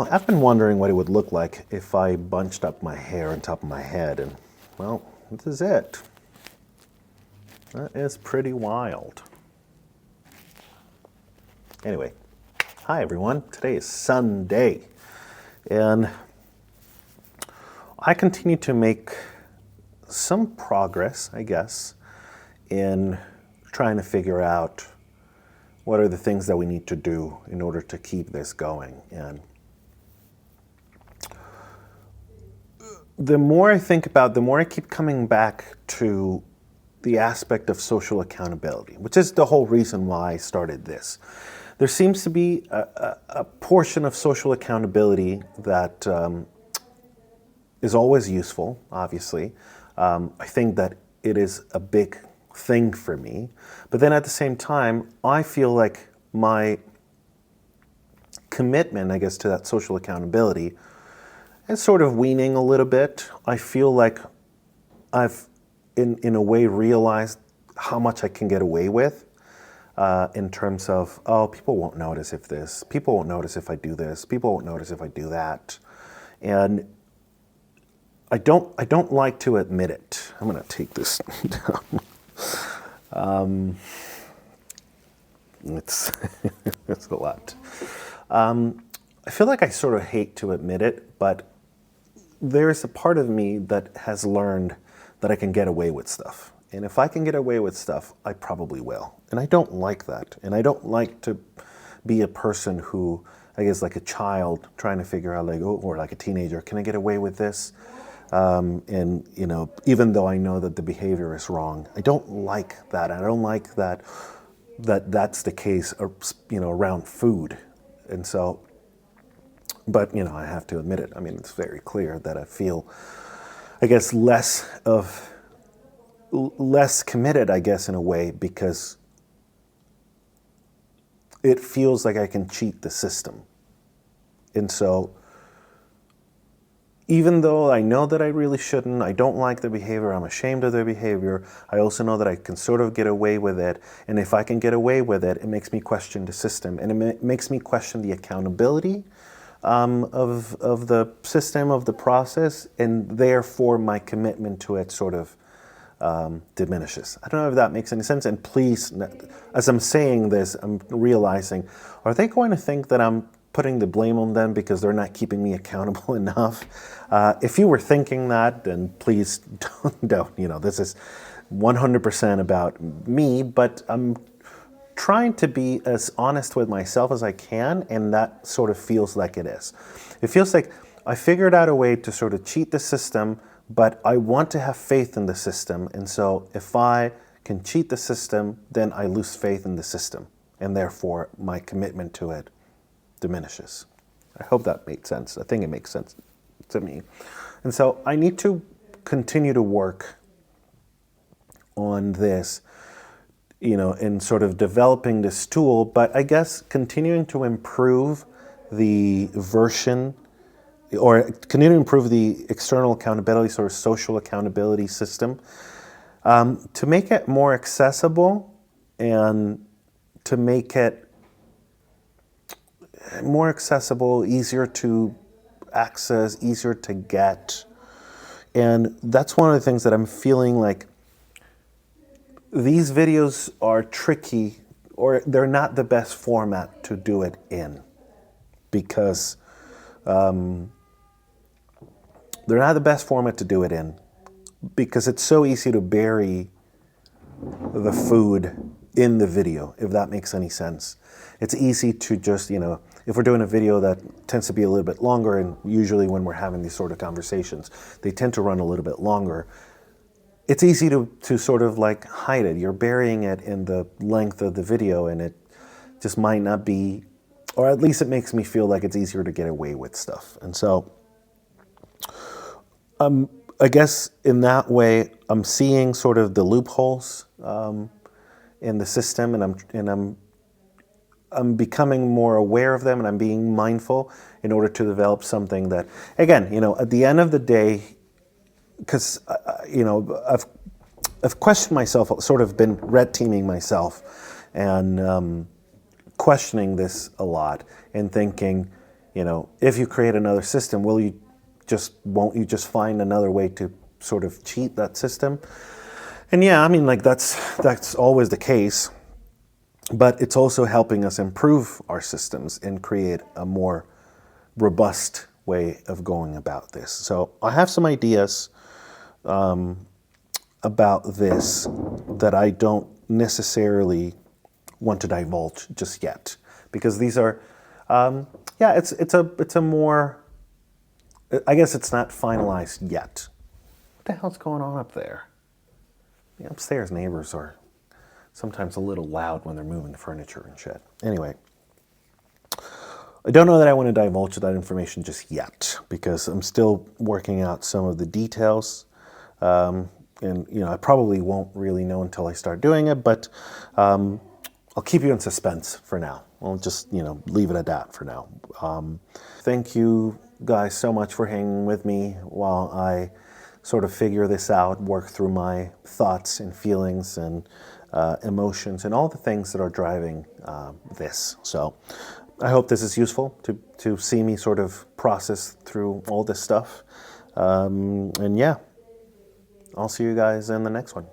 Well, I've been wondering what it would look like if I bunched up my hair on top of my head, and, well, this is it. That is pretty wild. Anyway, hi everyone. Today is Sunday, and I continue to make some progress, I guess, in trying to figure out what are the things that we need to do in order to keep this going. And the more I think about, the more I keep coming back to the aspect of social accountability, which is the whole reason why I started this. There seems to be a portion of social accountability that is always useful, obviously. I think that it is a big thing for me. But then at the same time, I feel like my commitment, I guess, to that social accountability is sort of weaning a little bit. I feel like I've, in a way, realized how much I can get away with in terms of, oh, people won't notice if this, people won't notice if I do this, people won't notice if I do that. And I don't like to admit it. I'm going to take this down. It's a lot. I feel like I sort of hate to admit it, but there's a part of me that has learned that I can get away with stuff. And if I can get away with stuff, I probably will. And I don't like that. And I don't like to be a person who, I guess, like a child trying to figure out, like, oh, or like a teenager, can I get away with this? And, you know, even though I know that the behavior is wrong, I don't like that. I don't like that's the case, you know, around food. And so, but, you know, I have to admit it. I mean, it's very clear that I feel, I guess, less committed, I guess, in a way, because it feels like I can cheat the system. And so, even though I know that I really shouldn't, I don't like the behavior, I'm ashamed of the behavior, I also know that I can sort of get away with it. And if I can get away with it, it makes me question the system. And it makes me question the accountability of the system, of the process, and therefore my commitment to it sort of diminishes. I don't know if that makes any sense. And please, as I'm saying this, I'm realizing, are they going to think that I'm putting the blame on them because they're not keeping me accountable enough? If you were thinking that, then please don't. You know, this is 100% about me, but I'm trying to be as honest with myself as I can, and that sort of feels like it is. It feels like I figured out a way to sort of cheat the system, but I want to have faith in the system, and so if I can cheat the system, then I lose faith in the system, and therefore my commitment to it diminishes. I hope that made sense. I think it makes sense to me. And so I need to continue to work on this, you know, in sort of developing this tool, but I guess continuing to improve the version, or continue to improve the external accountability, sort of social accountability system, to make it more accessible and to make it more accessible, easier to access, easier to get. And that's one of the things that I'm feeling like these videos are tricky, or they're not the best format to do it in, because they're not the best format to do it in, because it's so easy to bury the food in the video, if that makes any sense. It's easy to just, you know, if we're doing a video that tends to be a little bit longer, and usually when we're having these sort of conversations, they tend to run a little bit longer, it's easy to sort of like hide it. You're burying it in the length of the video, and it just might not be, or at least it makes me feel like it's easier to get away with stuff. And so I guess in that way, I'm seeing sort of the loopholes in the system, and I'm becoming more aware of them, and I'm being mindful in order to develop something that, again, you know, at the end of the day, because you know, I've questioned myself, sort of been red teaming myself, and questioning this a lot, and thinking, You know, if you create another system, won't you just find another way to sort of cheat that system? And yeah, I mean, like that's always the case, but it's also helping us improve our systems and create a more robust way of going about this. So I have some ideas about this that I don't necessarily want to divulge just yet, because these are, yeah, it's a more, I guess it's not finalized yet. What the hell's going on up there? The upstairs neighbors are sometimes a little loud when they're moving the furniture and shit. Anyway, I don't know that I want to divulge that information just yet, because I'm still working out some of the details. And, you know, I probably won't really know until I start doing it, but I'll keep you in suspense for now. I'll just, you know, leave it at that for now. Thank you guys so much for hanging with me while I sort of figure this out, work through my thoughts and feelings and emotions and all the things that are driving this. So I hope this is useful to see me sort of process through all this stuff. And yeah, I'll see you guys in the next one.